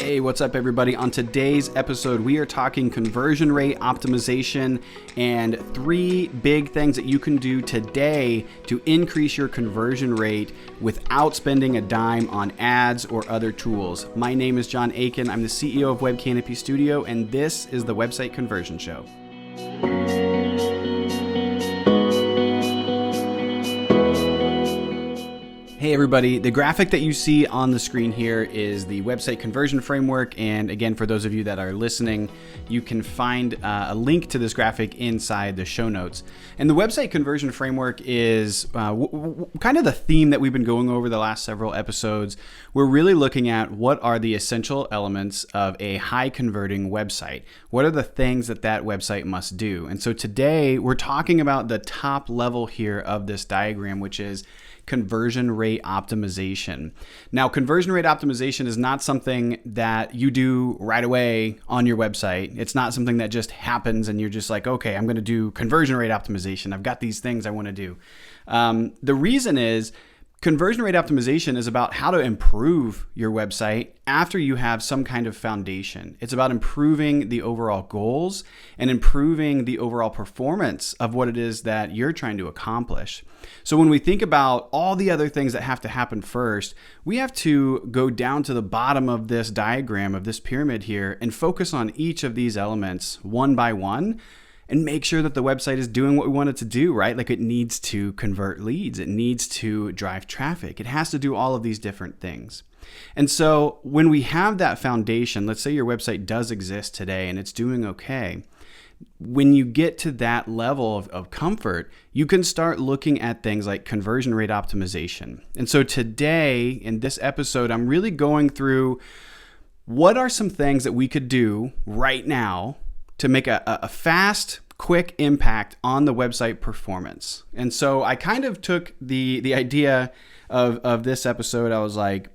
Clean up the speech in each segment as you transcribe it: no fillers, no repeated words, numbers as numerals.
Hey, what's up, everybody? On today's episode, we are talking conversion rate optimization and 3 big things that you can do today to increase your conversion rate without spending a dime on ads or other tools. My name is John Aikin. I'm the CEO of Web Canopy Studio, and this is the Website Conversion Show. Hey everybody, the graphic that you see on the screen here is the website conversion framework, and again, for those of you that are listening, you can find a link to this graphic inside the show notes. And the website conversion framework is kind of the theme that we've been going over the last several episodes. We're really looking at what are the essential elements of a high converting website. What are the things that website must do? And so today we're talking about the top level here of this diagram, which is conversion rate optimization. Now, conversion rate optimization is not something that you do right away on your website. It's not something that just happens and you're just like, okay, I'm going to do conversion rate optimization. I've got these things I want to do. The reason is conversion rate optimization is about how to improve your website after you have some kind of foundation. It's about improving the overall goals and improving the overall performance of what it is that you're trying to accomplish. So when we think about all the other things that have to happen first, we have to go down to the bottom of this diagram, of this pyramid here, and focus on each of these elements one by one, and make sure that the website is doing what we want it to do, right? Like it needs to convert leads. It needs to drive traffic. It has to do all of these different things. And so when we have that foundation, let's say your website does exist today and it's doing okay. When you get to that level of comfort, you can start looking at things like conversion rate optimization. And so today in this episode, I'm really going through what are some things that we could do right now to make a fast, quick impact on the website performance. And so I kind of took the idea of this episode. I was like,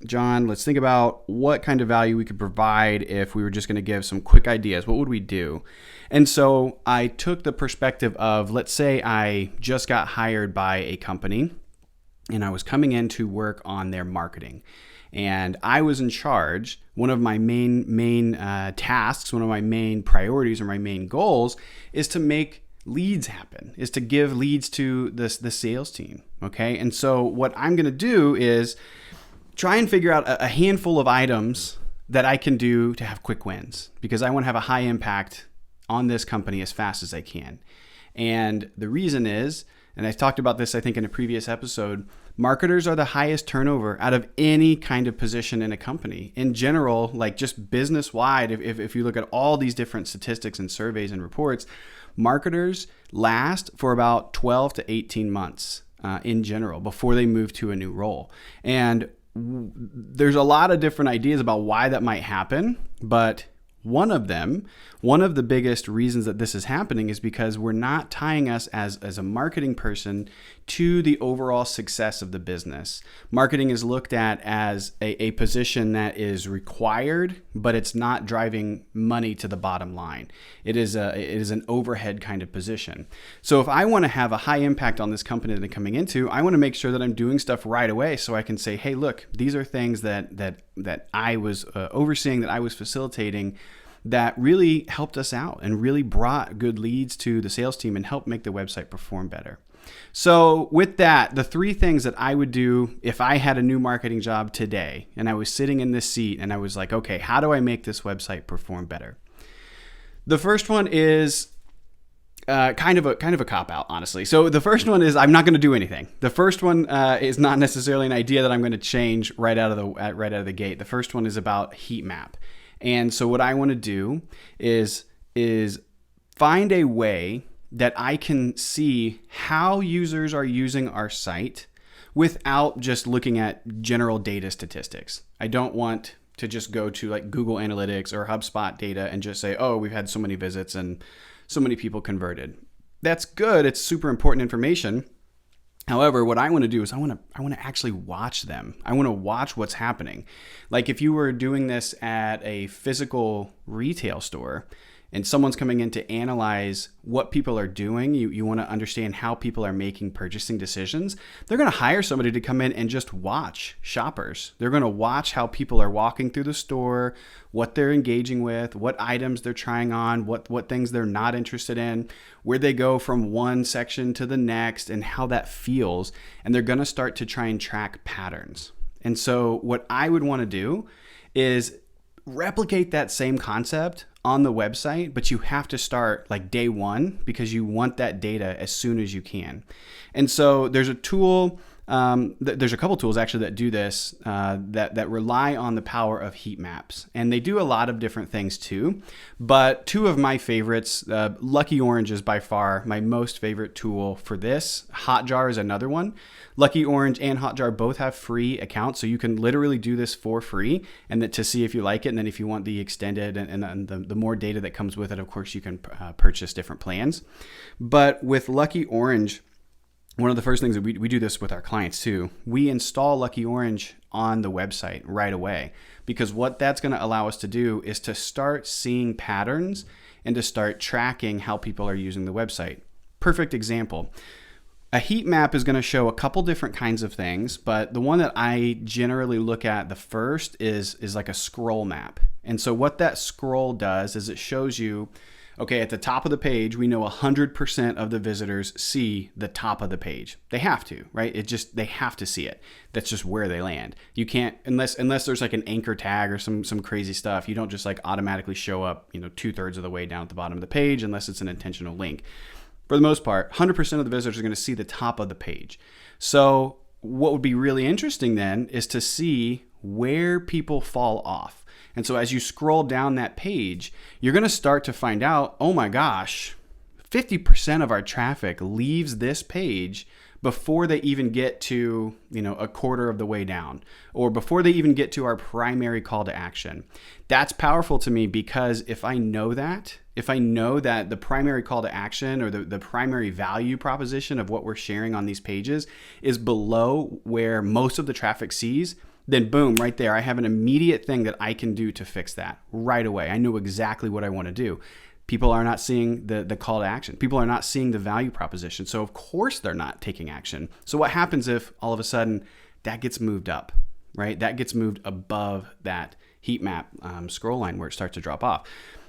John, let's think about what kind of value we could provide if we were just going to give some quick ideas. What would we do? And so I took the perspective of, let's say I just got hired by a company and I was coming in to work on their marketing. And I was in charge. One of my main tasks, one of my main priorities or my main goals is to make leads happen, is to give leads to the sales team. Okay. And so what I'm going to do is try and figure out a handful of items that I can do to have quick wins, because I want to have a high impact on this company as fast as I can. And the reason is, and I talked about this, I think, in a previous episode, marketers are the highest turnover out of any kind of position in a company. In general, like just business-wide, if you look at all these different statistics and surveys and reports, marketers last for about 12 to 18 months in general before they move to a new role. And there's a lot of different ideas about why that might happen, but one of the biggest reasons that this is happening is because we're not tying us as a marketing person to the overall success of the business. Marketing is looked at as a position that is required, but it's not driving money to the bottom line. It is an overhead kind of position. So if I want to have a high impact on this company that I'm coming into, I want to make sure that I'm doing stuff right away so I can say, hey, look, these are things that I was overseeing, that I was facilitating, that really helped us out and really brought good leads to the sales team and helped make the website perform better. So with that, the 3 things that I would do if I had a new marketing job today and I was sitting in this seat and I was like, okay, how do I make this website perform better? The first one is kind of a cop-out, honestly. So the first one is I'm not going to do anything. The first one is not necessarily an idea that I'm going to change right out of the gate. The first one is about Heatmap. And so what I want to do is find a way that I can see how users are using our site without just looking at general data statistics. I don't want to just go to like Google Analytics or HubSpot data and just say, oh, we've had so many visits and so many people converted. That's good. It's super important information. However, what I want to do is I want to actually watch them. I want to watch what's happening. Like if you were doing this at a physical retail store, and someone's coming in to analyze what people are doing, you want to understand how people are making purchasing decisions, they're going to hire somebody to come in and just watch shoppers. They're going to watch how people are walking through the store, what they're engaging with, what items they're trying on, what things they're not interested in, where they go from one section to the next, and how that feels. And they're going to start to try and track patterns. And so what I would want to do is replicate that same concept on the website, but you have to start like day one because you want that data as soon as you can. And so there's a tool, there's a couple tools actually that do this, that rely on the power of Heatmaps. And they do a lot of different things too. But two of my favorites, Lucky Orange is by far my most favorite tool for this. Hotjar is another one. Lucky Orange and Hotjar both have free accounts, so you can literally do this for free and to see if you like it. And then if you want the extended and the more data that comes with it, of course, you can purchase different plans. But with Lucky Orange, one of the first things that we do this with our clients too, we install Lucky Orange on the website right away, because what that's going to allow us to do is to start seeing patterns and to start tracking how people are using the website. Perfect example. A heat map is going to show a couple different kinds of things, but the one that I generally look at the first is like a scroll map. And so what that scroll does is it shows you, okay, at the top of the page, we know 100% of the visitors see the top of the page. They have to, right? They have to see it. That's just where they land. You can't, unless there's like an anchor tag or some crazy stuff, you don't just like automatically show up, 2/3 of the way down at the bottom of the page unless it's an intentional link. For the most part, 100% of the visitors are going to see the top of the page. So what would be really interesting then is to see where people fall off. And so as you scroll down that page, you're going to start to find out, oh my gosh, 50% of our traffic leaves this page before they even get to, a quarter of the way down, or before they even get to our primary call to action. That's powerful to me, because if I know that the primary call to action or the primary value proposition of what we're sharing on these pages is below where most of the traffic sees, then boom, right there, I have an immediate thing that I can do to fix that right away. I know exactly what I want to do. People are not seeing the call to action. People are not seeing the value proposition. So of course they're not taking action. So what happens if all of a sudden that gets moved up, right? That gets moved above that heat map scroll line where it starts to drop off.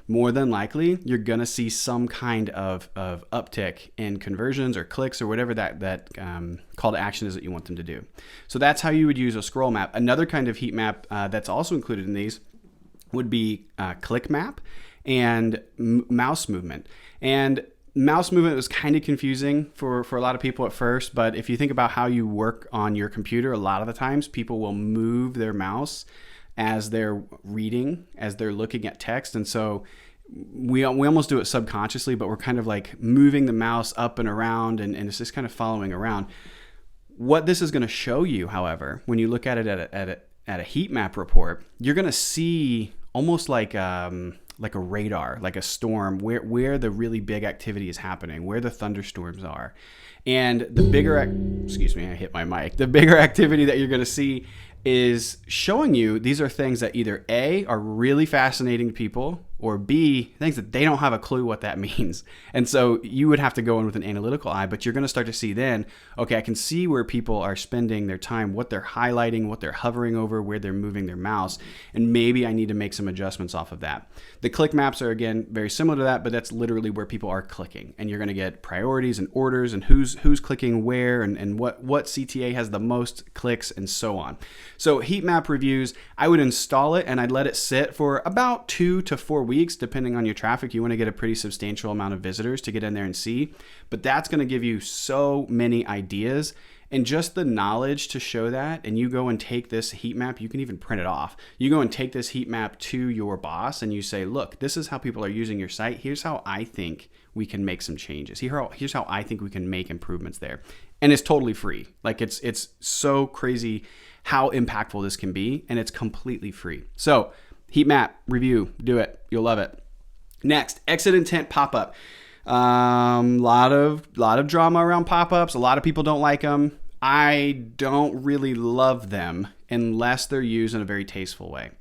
More than likely, you're going to see some kind of uptick in conversions or clicks or whatever that call to action is that you want them to do. So that's how you would use a scroll map. Another kind of heat map that's also included in these would be click map and mouse movement. And mouse movement was kind of confusing for a lot of people at first, but if you think about how you work on your computer, a lot of the times people will move their mouse as they're reading, as they're looking at text. And so we almost do it subconsciously, but we're kind of like moving the mouse up and around, and it's just kind of following around. What this is going to show you, however, when you look at it at a heat map report, you're going to see almost like a radar, like a storm, where the really big activity is happening, where the thunderstorms are. And the bigger, excuse me, I hit my mic. The bigger activity that you're going to see is showing you these are things that either A, are really fascinating to people, or B, things that they don't have a clue what that means. And so you would have to go in with an analytical eye, but you're going to start to see then, okay, I can see where people are spending their time, what they're highlighting, what they're hovering over, where they're moving their mouse, and maybe I need to make some adjustments off of that. The click maps are, again, very similar to that, but that's literally where people are clicking. And you're going to get priorities and orders and who's clicking where and what CTA has the most clicks and so on. So heat map reviews, I would install it and I'd let it sit for about 2 to 4 weeks, depending on your traffic. You want to get a pretty substantial amount of visitors to get in there and see, but that's going to give you so many ideas and just the knowledge to show that. And you go and take this heat map, you can even print it off. You go and take this heat map to your boss and you say, look, this is how people are using your site. Here's how I think we can make some changes. Here's how I think we can make improvements there. And it's totally free. Like it's so crazy how impactful this can be, and it's completely free. So heat map review, do it. You'll love it. Next, exit intent pop-up. Lot of drama around pop-ups. A lot of people don't like them. I don't really love them unless they're used in a very tasteful way.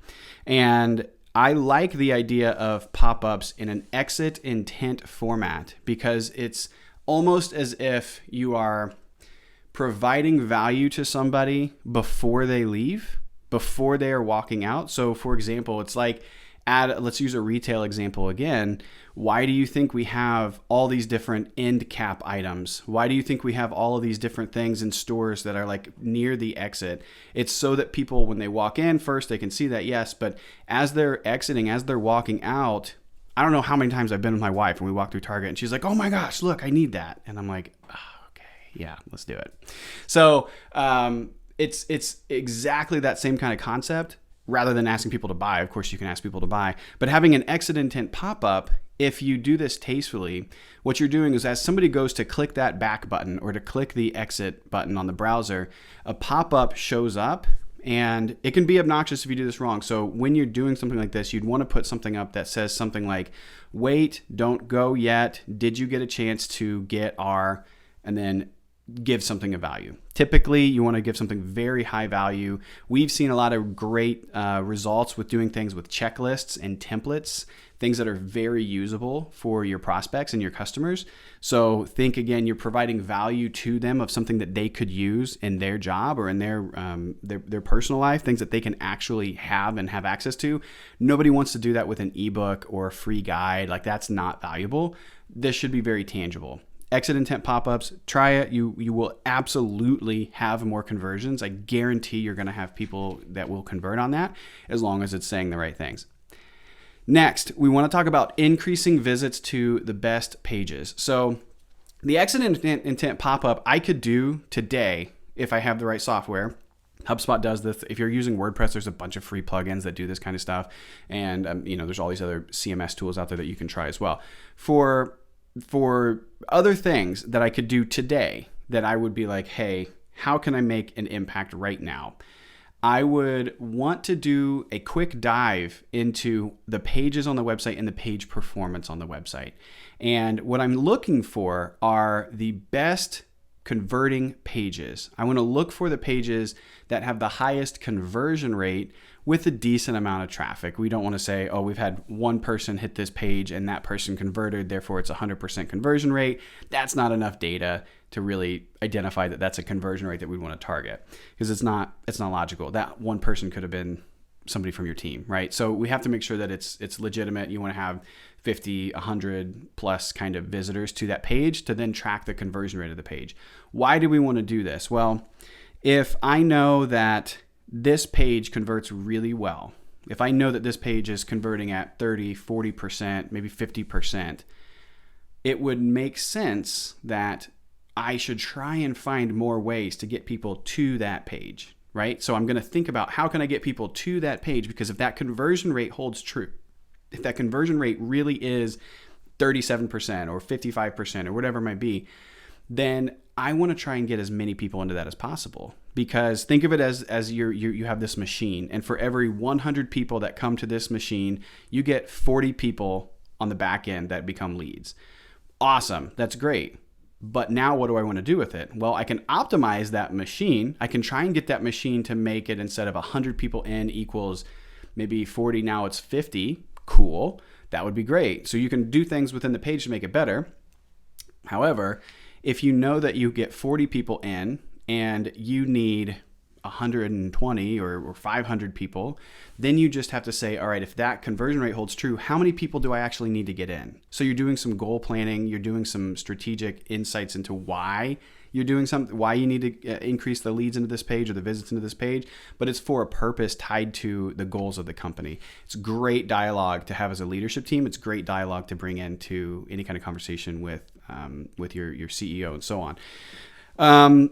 And I like the idea of pop-ups in an exit intent format because it's almost as if you are providing value to somebody before they leave, before they are walking out. So for example, it's like, let's use a retail example again. Why do you think we have all these different end cap items? Why do you think we have all of these different things in stores that are like near the exit? It's so that people, when they walk in first, they can see that, yes, but as they're exiting, as they're walking out, I don't know how many times I've been with my wife and we walk through Target and she's like, oh my gosh, look, I need that. And I'm like, oh, okay, yeah, let's do it. So it's exactly that same kind of concept. Rather than asking people to buy, of course you can ask people to buy, but having an exit intent pop-up, if you do this tastefully, what you're doing is as somebody goes to click that back button or to click the exit button on the browser, a pop-up shows up, and it can be obnoxious if you do this wrong. So when you're doing something like this, you'd want to put something up that says something like, wait, don't go yet. Did you get a chance to get our, and then give something of value. Typically, you want to give something very high value. We've seen a lot of great results with doing things with checklists and templates, things that are very usable for your prospects and your customers. So think again, you're providing value to them of something that they could use in their job or in their personal life, things that they can actually have and have access to. Nobody wants to do that with an ebook or a free guide. Like that's not valuable. This should be very tangible. Exit intent pop-ups, try it. You will absolutely have more conversions. I guarantee you're going to have people that will convert on that as long as it's saying the right things. Next, we want to talk about increasing visits to the best pages. So the exit intent pop-up I could do today if I have the right software. HubSpot does this. If you're using WordPress, there's a bunch of free plugins that do this kind of stuff. And there's all these other CMS tools out there that you can try as well. For other things that I could do today that I would be like, hey, how can I make an impact right now? I would want to do a quick dive into the pages on the website and the page performance on the website. And what I'm looking for are the best converting pages. I want to look for the pages that have the highest conversion rate with a decent amount of traffic. We don't want to say, oh, we've had one person hit this page and that person converted, therefore it's 100% conversion rate. That's not enough data to really identify that that's a conversion rate that we want to target, because it's not logical. That one person could have been somebody from your team, right? So we have to make sure that it's legitimate. You want to have 50, 100 plus kind of visitors to that page to then track the conversion rate of the page. Why do we want to do this? Well, if I know that this page converts really well, if I know that this page is converting at 30, 40%, maybe 50%, it would make sense that I should try and find more ways to get people to that page, right? So I'm going to think about how can I get people to that page, because if that conversion rate holds true, if that conversion rate really is 37% or 55% or whatever it might be, then I want to try and get as many people into that as possible. Because think of it as you have this machine, and for every 100 people that come to this machine, you get 40 people on the back end that become leads. Awesome, that's great. But now what do I want to do with it? Well, I can optimize that machine. I can try and get that machine to make it, instead of 100 people in equals maybe 40, now it's 50. Cool, that would be great. So you can do things within the page to make it better. However, if you know that you get 40 people in and you need 120 or 500 people, then you just have to say, all right, if that conversion rate holds true, how many people do I actually need to get in? So you're doing some goal planning, you're doing some strategic insights into why you're doing something, why you need to increase the leads into this page or the visits into this page, but it's for a purpose tied to the goals of the company. It's great dialogue to have as a leadership team. It's great dialogue to bring into any kind of conversation with your CEO and so on.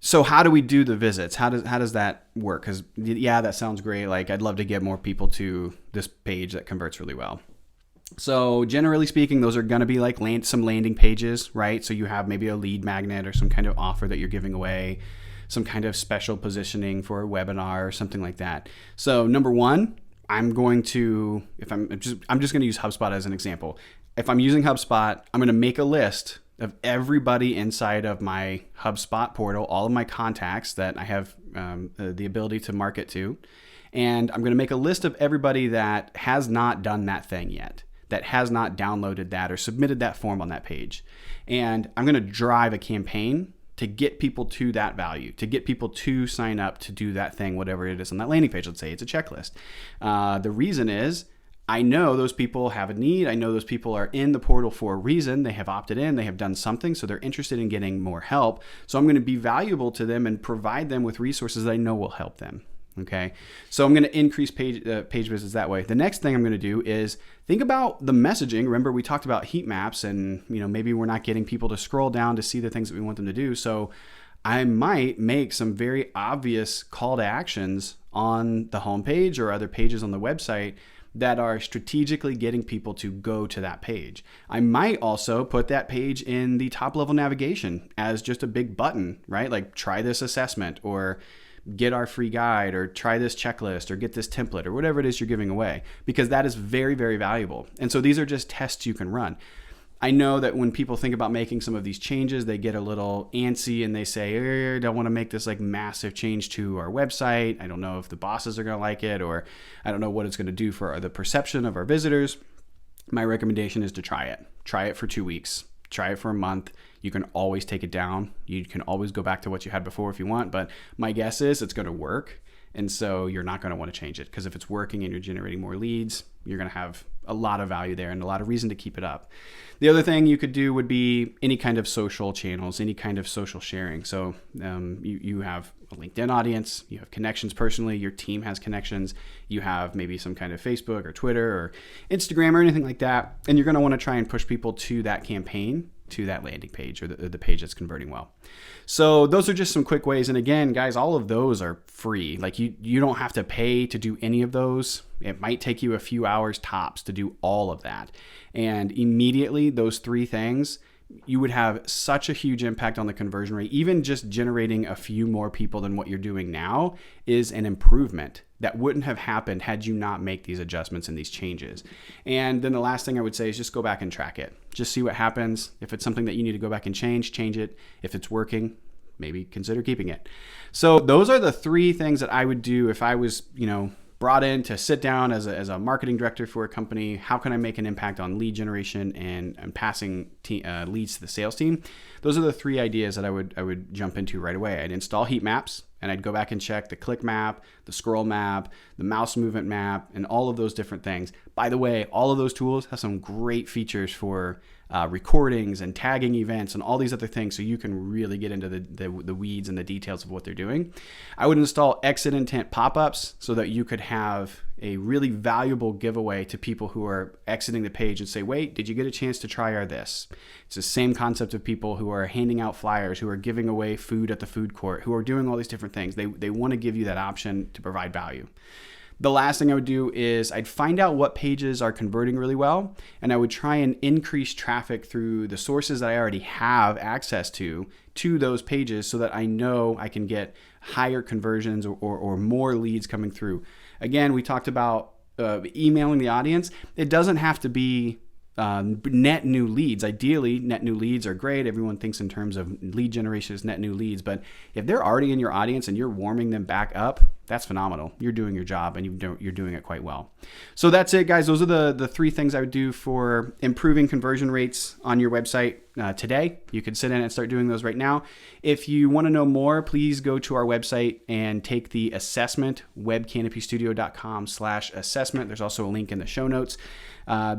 So how do we do the visits? How does that work? Because yeah, that sounds great. Like I'd love to get more people to this page that converts really well. So generally speaking, those are going to be like some landing pages, right? So you have maybe a lead magnet or some kind of offer that you're giving away, some kind of special positioning for a webinar or something like that. So number one, I'm just going to use HubSpot as an example. If I'm using HubSpot, I'm going to make a list of everybody inside of my HubSpot portal, all of my contacts that I have the ability to market to. And I'm going to make a list of everybody that has not done that thing yet, that has not downloaded that or submitted that form on that page. And I'm going to drive a campaign to get people to that value, to get people to sign up to do that thing, whatever it is on that landing page. Let's say it's a checklist. The reason is I know those people have a need. I know those people are in the portal for a reason. They have opted in, they have done something, so they're interested in getting more help. So I'm going to be valuable to them and provide them with resources that I know will help them. Okay, so I'm going to increase page visits that way. The next thing I'm going to do is think about the messaging. Remember, we talked about heat maps, and maybe we're not getting people to scroll down to see the things that we want them to do. So I might make some very obvious call to actions on the homepage or other pages on the website that are strategically getting people to go to that page. I might also put that page in the top level navigation as just a big button, right? Like try this assessment, or get our free guide, or try this checklist, or get this template, or whatever it is you're giving away, because that is very, very valuable. And so these are just tests you can run. I know that when people think about making some of these changes, they get a little antsy and they say, I don't want to make this like massive change to our website. I don't know if the bosses are going to like it, or I don't know what it's going to do for the perception of our visitors. My recommendation is to try it. Try it for 2 weeks. Try it for a month. You can always take it down. You can always go back to what you had before if you want, but my guess is it's going to work. And so you're not going to want to change it, because if it's working and you're generating more leads, you're going to have a lot of value there and a lot of reason to keep it up. The other thing you could do would be any kind of social channels, any kind of social sharing. So you have a LinkedIn audience, you have connections personally, your team has connections, you have maybe some kind of Facebook or Twitter or Instagram or anything like that. And you're going to want to try and push people to that campaign, to that landing page, or the page that's converting well. So those are just some quick ways. And again, guys, all of those are free. Like you don't have to pay to do any of those. It might take you a few hours tops to do all of that. And immediately those 3 things, you would have such a huge impact on the conversion rate. Even just generating a few more people than what you're doing now is an improvement that wouldn't have happened had you not make these adjustments and these changes. And then the last thing I would say is just go back and track it. Just see what happens. If it's something that you need to go back and change it. If it's working, maybe consider keeping it. So those are the 3 things that I would do if I was, brought in to sit down as a marketing director for a company. How can I make an impact on lead generation and passing leads to the sales team? Those are the 3 ideas that I would jump into right away. I'd install Heatmaps, and I'd go back and check the click map, the scroll map, the mouse movement map, and all of those different things. By the way, all of those tools have some great features for recordings and tagging events and all these other things, so you can really get into the weeds and the details of what they're doing. I would install exit intent pop-ups so that you could have a really valuable giveaway to people who are exiting the page and say, wait, did you get a chance to try our this? It's the same concept of people who are handing out flyers, who are giving away food at the food court, who are doing all these different things. They want to give you that option to provide value. The last thing I would do is I'd find out what pages are converting really well, and I would try and increase traffic through the sources that I already have access to those pages, so that I know I can get higher conversions or more leads coming through. Again, we talked about emailing the audience. It doesn't have to be net new leads. Ideally, net new leads are great. Everyone thinks in terms of lead generation as net new leads, but if they're already in your audience and you're warming them back up, that's phenomenal. You're doing your job, and you're doing it quite well. So that's it, guys. Those are the 3 things I would do for improving conversion rates on your website today. You could sit in and start doing those right now. If you want to know more, please go to our website and take the assessment, webcanopystudio.com/assessment. There's also a link in the show notes.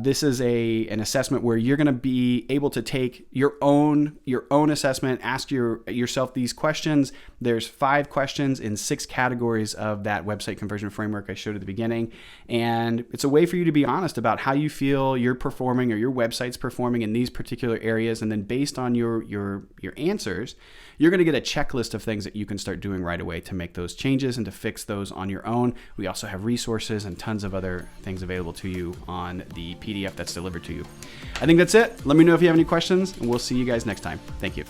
This is an assessment where you're going to be able to take your own assessment, ask yourself these questions. There's 5 questions in 6 categories of that website conversion framework I showed at the beginning. And it's a way for you to be honest about how you feel you're performing or your website's performing in these particular areas. And then based on your answers, you're going to get a checklist of things that you can start doing right away to make those changes and to fix those on your own. We also have resources and tons of other things available to you on the PDF that's delivered to you. I think that's it. Let me know if you have any questions, and we'll see you guys next time. Thank you.